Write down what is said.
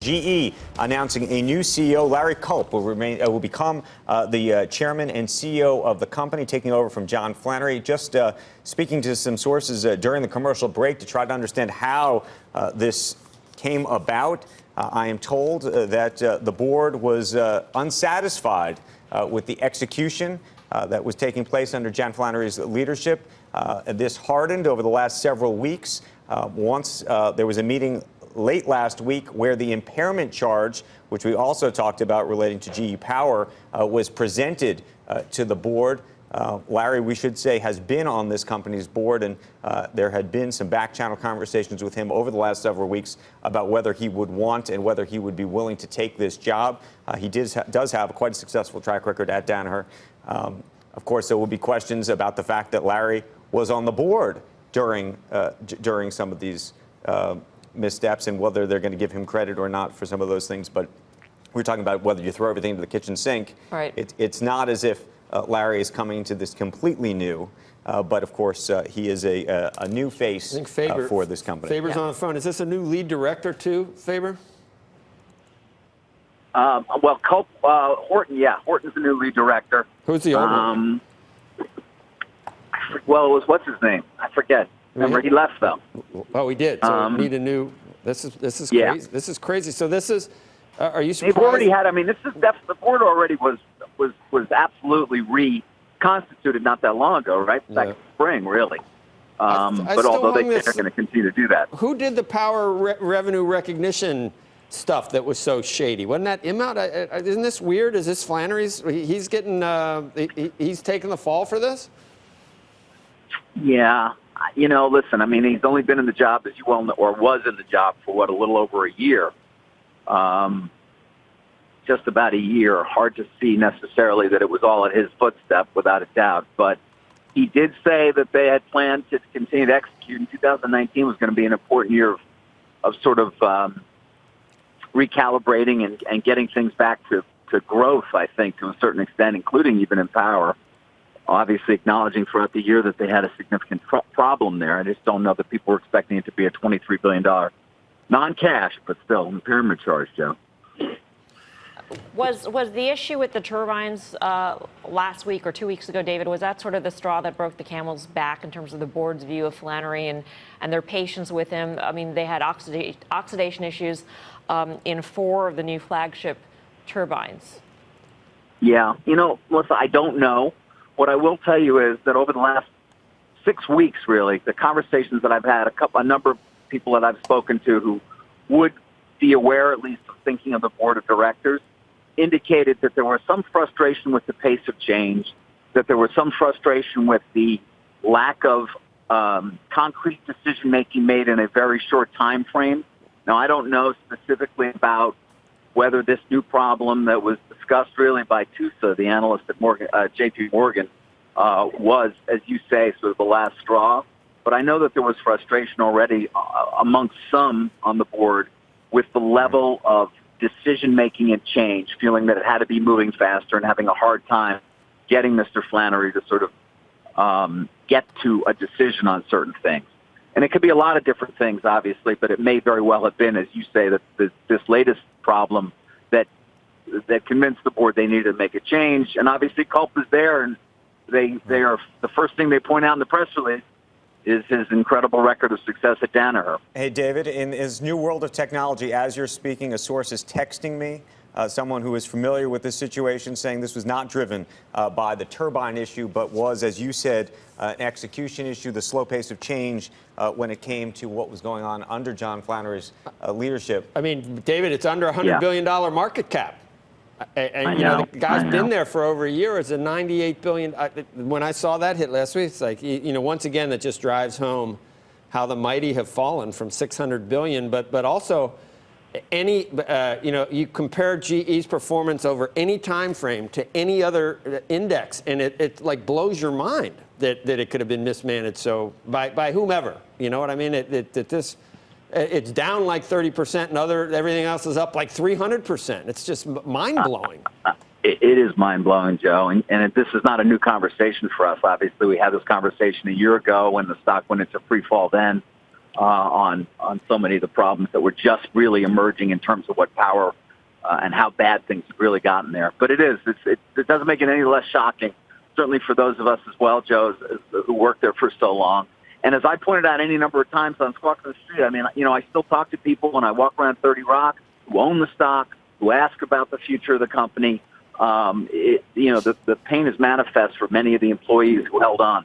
GE announcing a new CEO. Larry Culp will become the chairman and CEO of the company, taking over from John Flannery. Just speaking to some sources during the commercial break to try to understand how this came about, I am told that the board was unsatisfied with the execution that was taking place under John Flannery's leadership. This hardened over the last several weeks. Once there was a meeting late last week where the impairment charge, which we also talked about relating to GE Power, was presented to the board. Larry, we should say, has been on this company's board, and there had been some back-channel conversations with him over the last several weeks about whether he would want and whether he would be willing to take this job. He does have quite a successful track record at Danaher. Of course, there will be questions about the fact that Larry was on the board during some of these missteps and whether they're going to give him credit or not for some of those things. But we're talking about whether you throw everything into the kitchen sink. Right. It's not as if Larry is coming into this completely new, but of course he is a new face for this company. Faber's on the phone. Is this a new lead director too, Faber? Well, Culp, Horton, yeah. Horton's the new lead director. Who's the old one? Well, it was, what's his name? I forget. Remember, he left, though. Oh, he did. So we need a new. This is yeah. crazy. This is crazy. So this is. Are you surprised? They've already had. I mean, this is the board already was absolutely reconstituted not that long ago, right? Back in spring, really. But although they're going to continue to do that. Who did the power revenue recognition stuff that was so shady? Wasn't that him out? Isn't this weird? Is this Flannery's? He's getting. He's taking the fall for this. Yeah. You know, listen, I mean, he's only been in the job, as you well know, or was in the job for, what, a little over a year. Just about a year. Hard to see necessarily that it was all at his footstep, without a doubt. But he did say that they had planned to continue to execute. And 2019 was going to be an important year of sort of recalibrating and getting things back to growth, I think, to a certain extent, including even in power. Obviously acknowledging throughout the year that they had a significant problem there. I just don't know that people were expecting it to be a $23 billion non-cash, but still impairment charge, Joe. Was the issue with the turbines last week or 2 weeks ago, David, was that sort of the straw that broke the camel's back in terms of the board's view of Flannery and their patience with him? I mean, they had oxidation issues in 4 of the new flagship turbines. Yeah. You know, Melissa, I don't know. What I will tell you is that over the last 6 weeks, really, the conversations that I've had, a number of people that I've spoken to who would be aware, at least, of thinking of the board of directors, indicated that there was some frustration with the pace of change, that there was some frustration with the lack of concrete decision-making made in a very short time frame. Now, I don't know specifically about whether this new problem that was discussed really by Tusa, the analyst at J.P. Morgan, was, as you say, sort of the last straw. But I know that there was frustration already amongst some on the board with the level of decision-making and change, feeling that it had to be moving faster and having a hard time getting Mr. Flannery to sort of get to a decision on certain things. And it could be a lot of different things, obviously, but it may very well have been, as you say, that this latest problem that convinced the board they needed to make a change. And obviously Culp is there, and they are the first thing they point out in the press release is his incredible record of success at Danaher. Hey, David, in his new world of technology, as you're speaking, a source is texting me, someone who is familiar with this situation, saying this was not driven by the turbine issue, but was, as you said, an execution issue, the slow pace of change when it came to what was going on under John Flannery's leadership. I mean, David, it's under $100 billion market cap. And you know, the guy's been there for over a year. It's a $98 billion. When I saw that hit last week, it's like, you know, once again, that just drives home how the mighty have fallen from $600 billion. But also, you know, you compare GE's performance over any time frame to any other index, and it like blows your mind that it could have been mismanaged so by whomever. You know what I mean? It's down like 30%, and everything else is up like 300%. It's just mind-blowing. It is mind-blowing, Joe, and this is not a new conversation for us. Obviously, we had this conversation a year ago when the stock went into free fall then. on so many of the problems that were just really emerging in terms of what power and how bad things have really gotten there. But it doesn't make it any less shocking, certainly for those of us as well, Joe, who worked there for so long. And as I pointed out any number of times on Squawk on the Street, I mean, I still talk to people when I walk around 30 Rock who own the stock, who ask about the future of the company. The pain is manifest for many of the employees who held on.